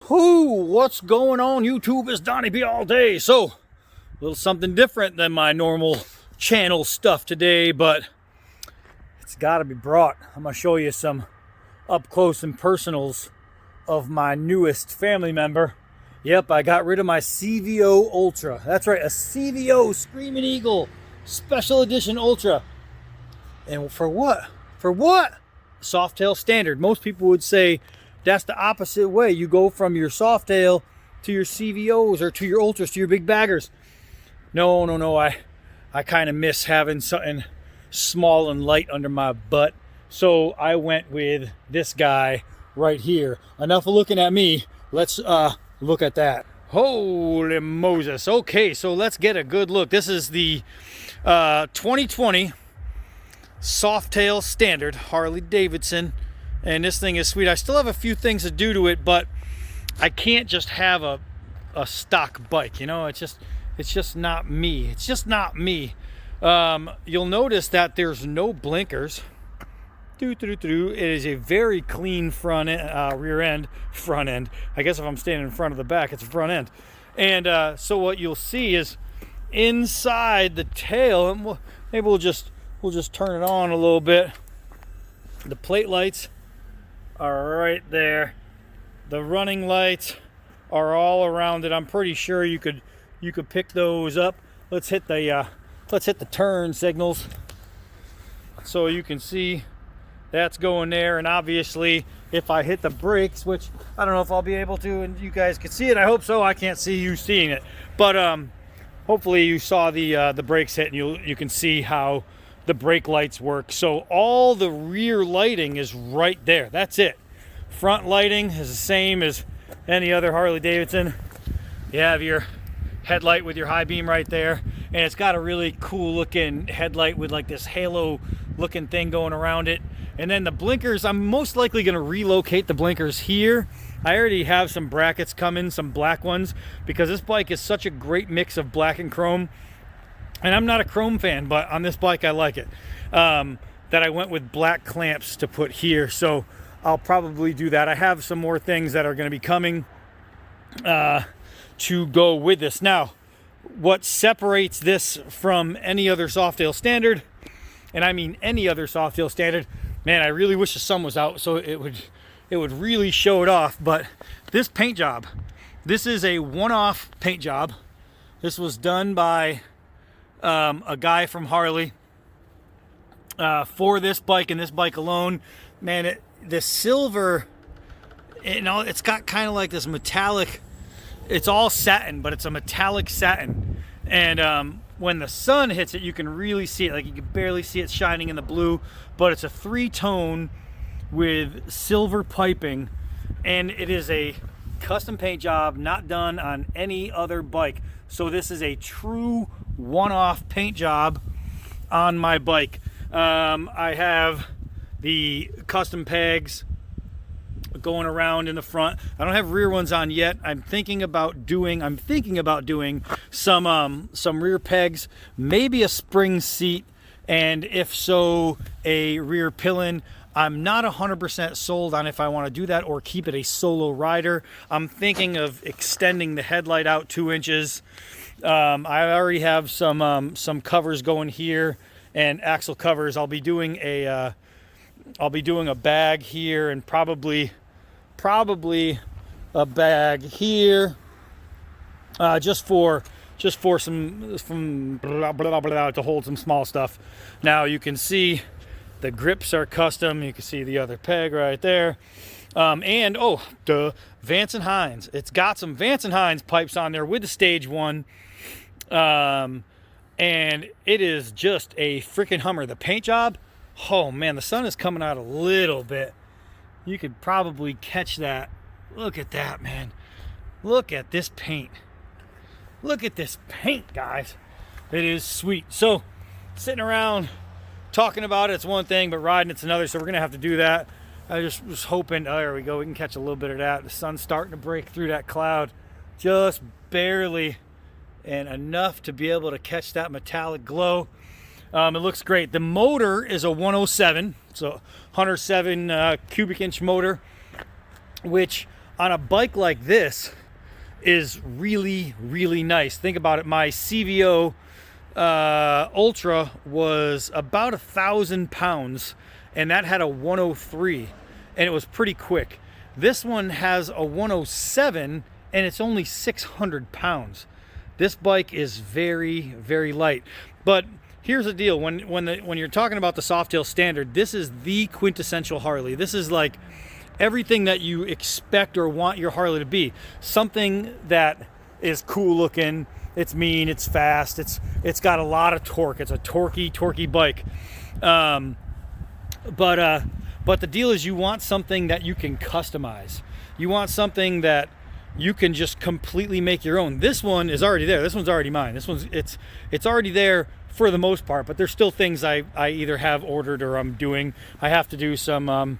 What's going on YouTube? It's Donnie B all day. So, a little something different than my normal channel stuff today, but it's got to be brought. I'm going to show you some up close and personals of my newest family member. Yep, I got rid of my CVO Ultra. That's right, a CVO Screaming Eagle Special Edition Ultra. And for what? For what? Softail standard. Most people would say that's the opposite way. You go from your Softail to your CVOs or to your Ultras to your big baggers. No. I kind of miss having something small and light under my butt. So I went with this guy right here. Enough of looking at me. Let's look at that. Holy Moses. Okay, so let's get a good look. This is the 2020 Softail Standard Harley Davidson. And this thing is sweet. I still have a few things to do to it, but I can't just have a stock bike, you know. It's just not me. It's just not me. You'll notice that there's no blinkers. It is a very clean front end, rear end, front end. I guess if I'm standing in front of the back, it's a front end. And so what you'll see is inside the tail, and maybe we'll just turn it on a little bit. The plate lights are right there. The running lights are all around it. I'm pretty sure you could pick those up. Let's hit the turn signals so you can see that's going there. And obviously if I hit the brakes, which I don't know if I'll be able to and you guys can see it, I hope so. I can't see you seeing it, but hopefully you saw the brakes hit and you can see how the brake lights work. So all the rear lighting is right there. That's it. Front lighting is the same as any other Harley Davidson. You have your headlight with your high beam right there, and it's got a really cool looking headlight with like this halo looking thing going around it. And then the blinkers, I'm most likely going to relocate the blinkers here. I already have some brackets coming, some black ones, because this bike is such a great mix of black and chrome. And I'm not a chrome fan, but on this bike I like it. That I went with black clamps to put here, so I'll probably do that. I have some more things that are going to be coming to go with this. Now, what separates this from any other Softail standard, and I mean any other Softail standard, man, I really wish the sun was out so it would really show it off. But this paint job, this is a one-off paint job. This was done by a guy from Harley for this bike and this bike alone. Man, the silver, it's got kind of like this metallic, it's all satin, but it's a metallic satin. And when the sun hits it, you can really see it. Like, you can barely see it shining in the blue, but it's a three-tone with silver piping, and it is a custom paint job not done on any other bike. So this is a true one-off paint job on my bike. I have the custom pegs going around in the front. I don't have rear ones on yet. I'm thinking about doing some rear pegs, maybe a spring seat, and if so, a rear pillion. I'm not 100% sold on if I want to do that or keep it a solo rider. I'm thinking of extending the headlight out 2 inches. I already have some covers going here and axle covers. I'll be doing a bag here and probably a bag here, just for some blah, blah, blah, to hold some small stuff. Now you can see the grips are custom. You can see the other peg right there. And Vance and Hines. It's got some Vance and Hines pipes on there with the stage one. And it is just a freaking Hummer. The paint job, oh man, the sun is coming out a little bit. You could probably catch that. Look at that, man. Look at this paint. Look at this paint, guys. It is sweet. So, sitting around talking about it's one thing, but riding it's another, so we're gonna have to do that. I just was hoping, oh, there we go, we can catch a little bit of that. The sun's starting to break through that cloud, just barely, and enough to be able to catch that metallic glow. It looks great. The motor is a 107, so 107 cubic inch motor, which on a bike like this is really, really nice. Think about it. My CVO Ultra was about 1,000 pounds, and that had a 103, and it was pretty quick. This one has a 107, and it's only 600 pounds. This bike is very, very light. But here's the deal: when you're talking about the Softail standard, this is the quintessential Harley. This is like everything that you expect or want your Harley to be. Something that is cool looking, it's mean, it's fast, it's got a lot of torque. It's a torquey bike. But the deal is, you want something that you can customize. You want something that you can just completely make your own. This one is already there. This one's already mine. This one's it's already there for the most part, but there's still things I either have ordered or I'm doing. I have to do some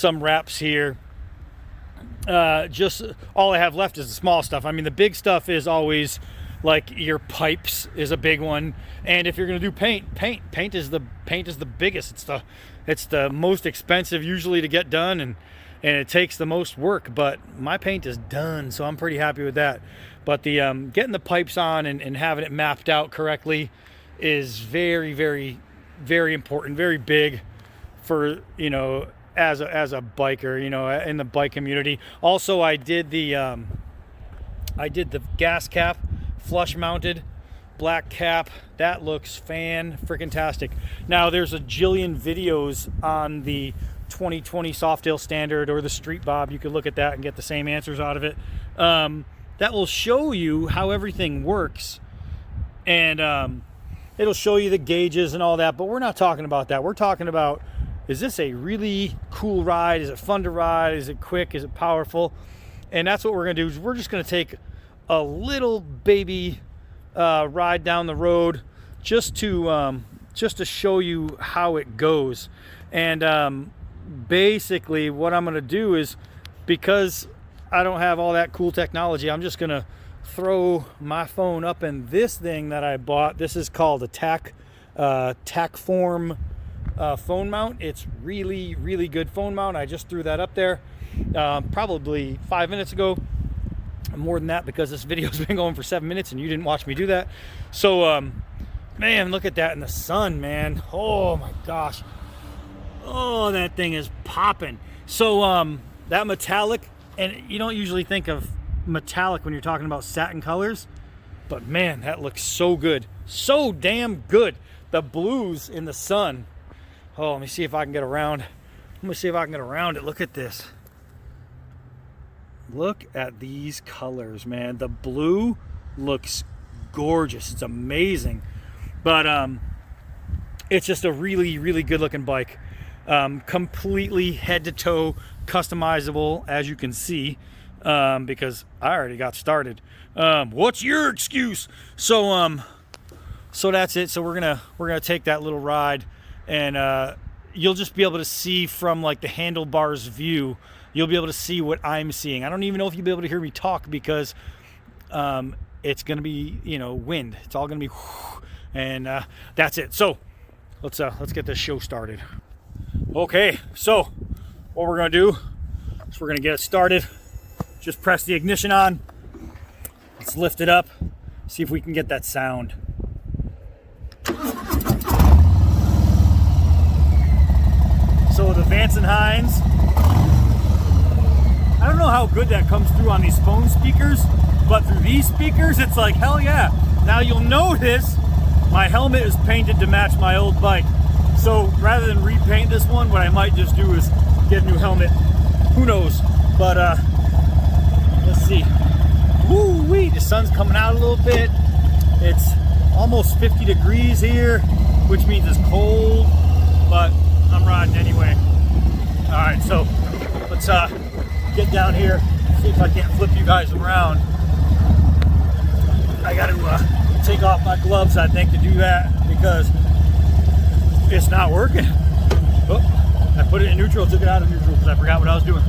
wraps here. Just all I have left is the small stuff. I mean, the big stuff is always like your pipes is a big one, and if you're going to do paint is the biggest. It's the most expensive usually to get done, and it takes the most work. But my paint is done, so I'm pretty happy with that. But the getting the pipes on and having it mapped out correctly is very, very, very important, very big for, you know, as a biker, you know, in the bike community. Also, I did the gas cap, flush mounted, black cap. That looks fan-freaking-tastic. Now, there's a jillion videos on the 2020 Softail standard or the Street Bob. You could look at that and get the same answers out of it. That will show you how everything works, and it'll show you the gauges and all that, but we're not talking about that. We're talking about, is this a really cool ride? Is it fun to ride? Is it quick? Is it powerful? And that's what we're going to do. Is we're just going to take a little baby ride down the road just to show you how it goes. And basically what I'm going to do is, because I don't have all that cool technology, I'm just going to throw my phone up in this thing that I bought. This is called a TacForm phone mount. It's really, really good phone mount. I just threw that up there probably 5 minutes ago. More than that, because this video's been going for 7 minutes and you didn't watch me do that. So man, look at that in the sun, man. Oh my gosh. Oh, that thing is popping. So that metallic, and you don't usually think of metallic when you're talking about satin colors, but man, that looks so good, so damn good. The blues in the sun. Oh, let me see if I can get around. Let me see if I can get around it. Look at this. Look at these colors, man. The blue looks gorgeous. It's amazing. But it's just a really, really good looking bike. Completely head to toe customizable, as you can see, because I already got started. What's your excuse? So that's it. So we're gonna take that little ride, and you'll just be able to see from like the handlebars view. You'll be able to see what I'm seeing. I don't even know if you'll be able to hear me talk, because it's gonna be, you know, wind. It's all gonna be, and that's it. So let's get this show started. Okay, so what we're gonna do is we're gonna get it started. Just press the ignition on. Let's lift it up. See if we can get that sound. So the Vance & Hines. I don't know how good that comes through on these phone speakers, but through these speakers, it's like, hell yeah. Now you'll notice my helmet is painted to match my old bike. So rather than repaint this one, what I might just do is get a new helmet. Who knows? But let's see. Woo-wee, the sun's coming out a little bit. It's almost 50 degrees here, which means it's cold, but I'm riding anyway. All right, so let's get down here, see if I can't flip you guys around. I got to take off my gloves, I think, to do that, because it's not working. Oh, I put it in neutral, took it out of neutral because I forgot what I was doing.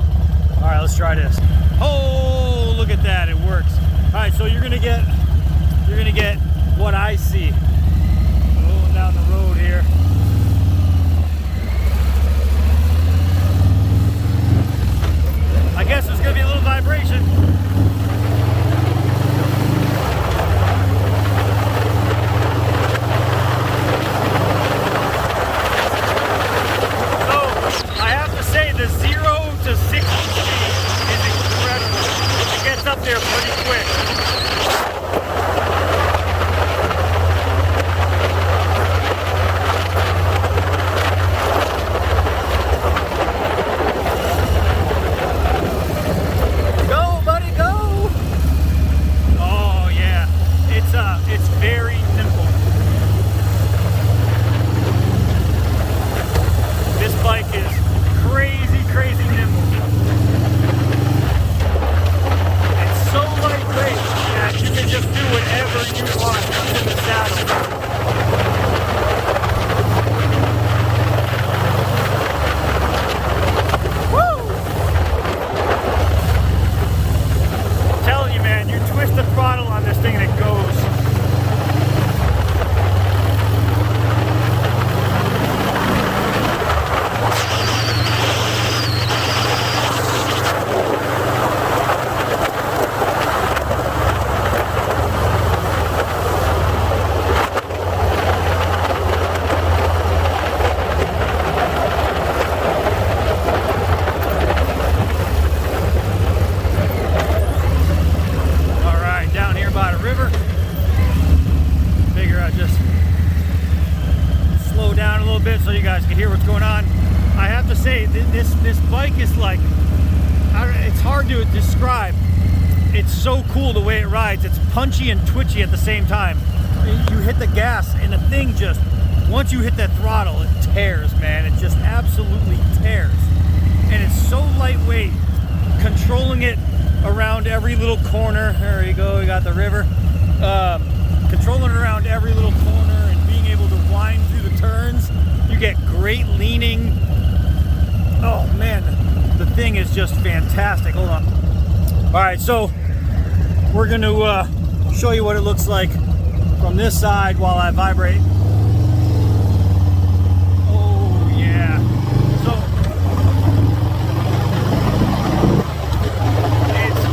All right, let's try this. Oh, look at that, it works. All right, so you're gonna get what I see. Rolling down the road here. I guess there's gonna be a little vibration. The 0 to 60 speed is incredible. It gets up there pretty quick. Go, buddy, go! Oh yeah, it's very nimble. This bike is crazy nimble. It's so lightweight that you can just do whatever you want once in the saddle. Woo! I'm telling you, man, you twist the throttle on this thing and it goes. So you guys can hear what's going on. I have to say, this bike is like, it's hard to describe. It's so cool the way it rides. It's punchy and twitchy at the same time. You hit the gas and the thing just, once you hit that throttle, it tears, man. It just absolutely tears. And it's so lightweight, controlling it around every little corner. There you go, we got the river. Controlling it around every little corner and being able to wind through the turns. You get great leaning. Oh man, the thing is just fantastic. Hold on. All right, so we're going to show you what it looks like from this side while I vibrate. Oh yeah. So it's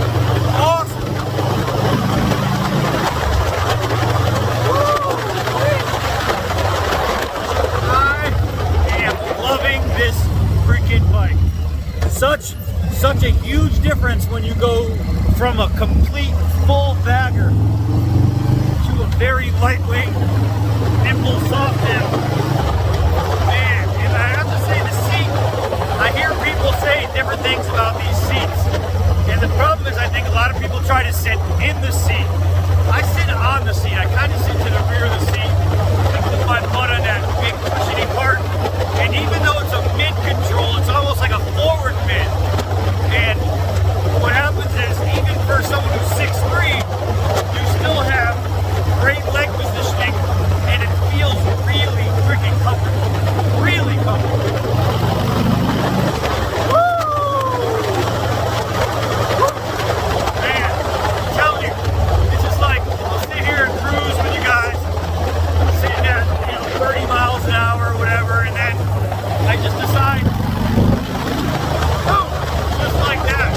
awesome. This freaking bike. Such a huge difference when you go from a complete full bagger to a very lightweight, nimble Softail. Man, and I have to say the seat, I hear people say different things about these seats. And the problem is I think a lot of people try to sit in the seat. I sit on the seat. I kind of sit to the rear of the seat. I put my butt on that big cushiony part. And even though it's a mid control, it's almost like a forward mid. And what happens is, even for someone who's 6'3", you still have great leg positioning, and it feels really freaking comfortable. Really comfortable. Man, I'm telling you, it's just like, I'll sit here and cruise with you guys, sitting at 30 miles an hour or whatever, and then I just decide, boom, just like that.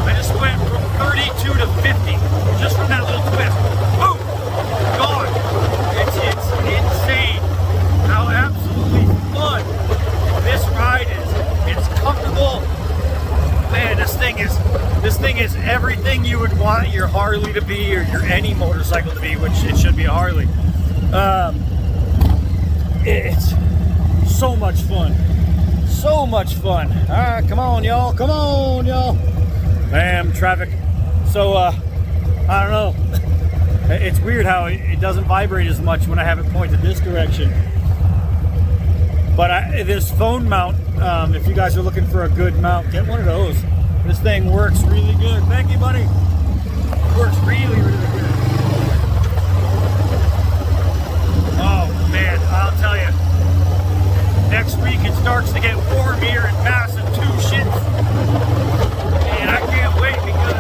I just went from 32 to 50, just from that little twist. Boom, gone. It's insane how absolutely fun this ride is. It's comfortable. Man, this thing is everything you would want your Harley to be, or your any motorcycle to be, which it should be a Harley. It's so much fun. So much fun. All right, come on, y'all. Come on, y'all. Bam, traffic. So, I don't know. It's weird how it doesn't vibrate as much when I have it pointed this direction. But this phone mount, if you guys are looking for a good mount, get one of those. This thing works really good. Thank you, buddy. It works really, really good. Oh, man, I'll tell you. Next week it starts to get warm here in Massachusetts. And I can't wait because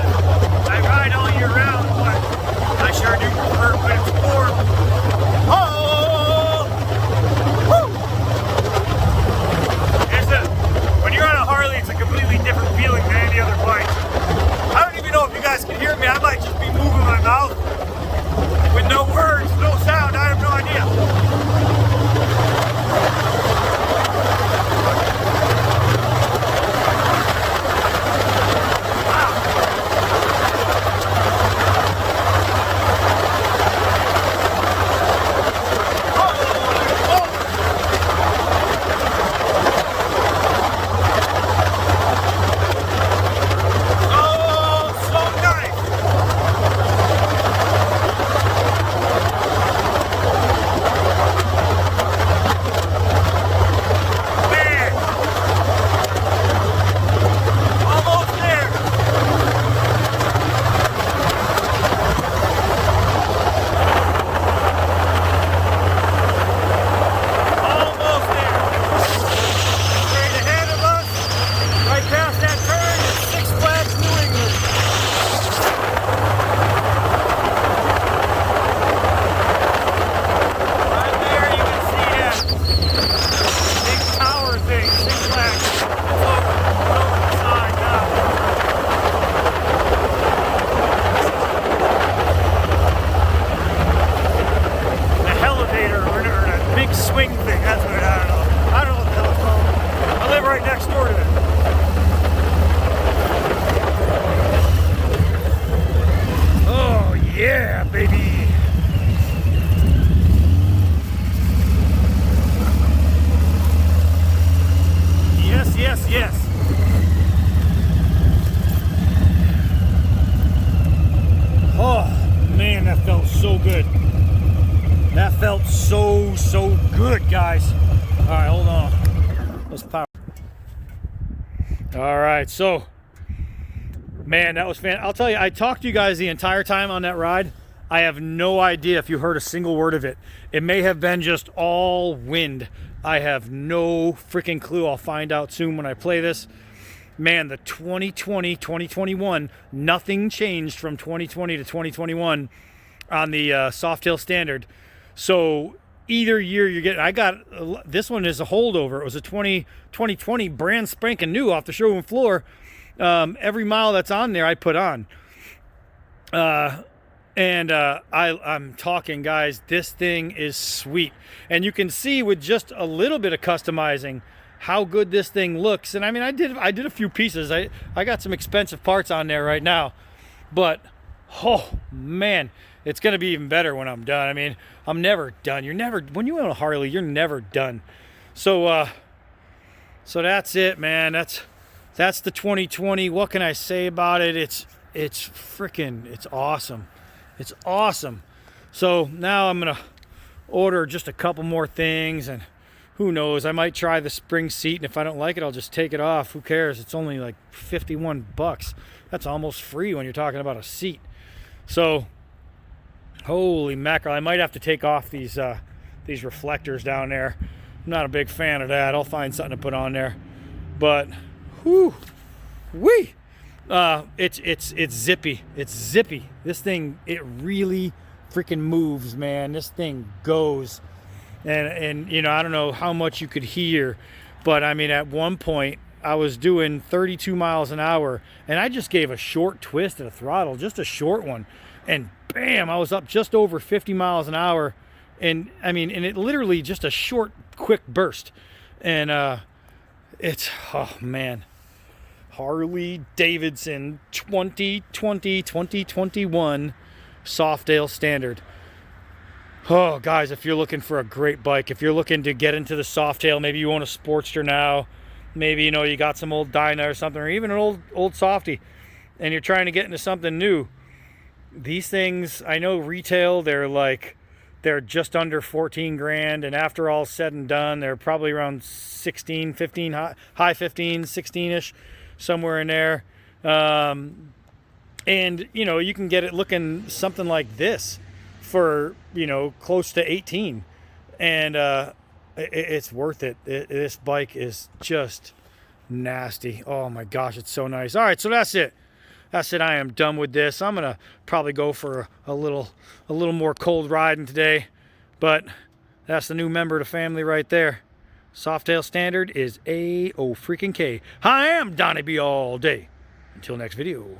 I ride all year round, but I sure do prefer when it's warm. Oh! Woo! When you're on a Harley, it's a completely different feeling than any other bike. hear me, I might just be moving my mouth with no words, no sound. I have no idea. Yes. Oh, man, that felt so good. That felt so good, guys. All right, hold on. Let's power. All right, so, man, that was fantastic. I'll tell you, I talked to you guys the entire time on that ride. I have no idea if you heard a single word of it. It may have been just all wind. I have no freaking clue. I'll find out soon when I play this. Man, the 2020, 2021, nothing changed from 2020 to 2021 on the Softail standard. So either year you're getting, I got, this one is a holdover. It was a 2020 brand spanking new off the showroom floor. Every mile that's on there, I put on. I'm talking, guys, this thing is sweet. And you can see with just a little bit of customizing how good this thing looks. And I mean, I did a few pieces. I got some expensive parts on there right now, but oh man, it's going to be even better when I'm done. I mean, I'm never done. When you own a Harley, you're never done. So that's it, man. That's the 2020. What can I say about it? It's awesome. It's awesome. So now I'm going to order just a couple more things, and who knows, I might try the spring seat, and if I don't like it, I'll just take it off. Who cares? It's only like 51 bucks. That's almost free when you're talking about a seat. So, holy mackerel, I might have to take off these reflectors down there. I'm not a big fan of that. I'll find something to put on there. But, whoo-wee! It's zippy. It's zippy. This thing, it really freaking moves, man. This thing goes. And you know, I don't know how much you could hear, but I mean, at one point I was doing 32 miles an hour, and I just gave a short twist at the throttle, just a short one, and bam, I was up just over 50 miles an hour. And I mean, and it literally just a short, quick burst. And it's, oh man, Harley Davidson 2021 Softail standard. Oh, guys, if you're looking for a great bike, if you're looking to get into the Softail, maybe you own a Sportster now, maybe, you know, you got some old Dyna or something, or even an old Softy, and you're trying to get into something new. These things, I know retail, they're just under 14 grand, and after all said and done, they're probably around 16, 15, high 15, 16-ish, somewhere in there. And, you know, you can get it looking something like this for, you know, close to 18, and it's worth it. This bike is just nasty. Oh my gosh, it's so nice. All right, so that's it. I am done with this. I'm gonna probably go for a little more cold riding today, but that's the new member of the family right there. Softail standard is A-O-freaking-K. I am Donnie B all day. Until next video.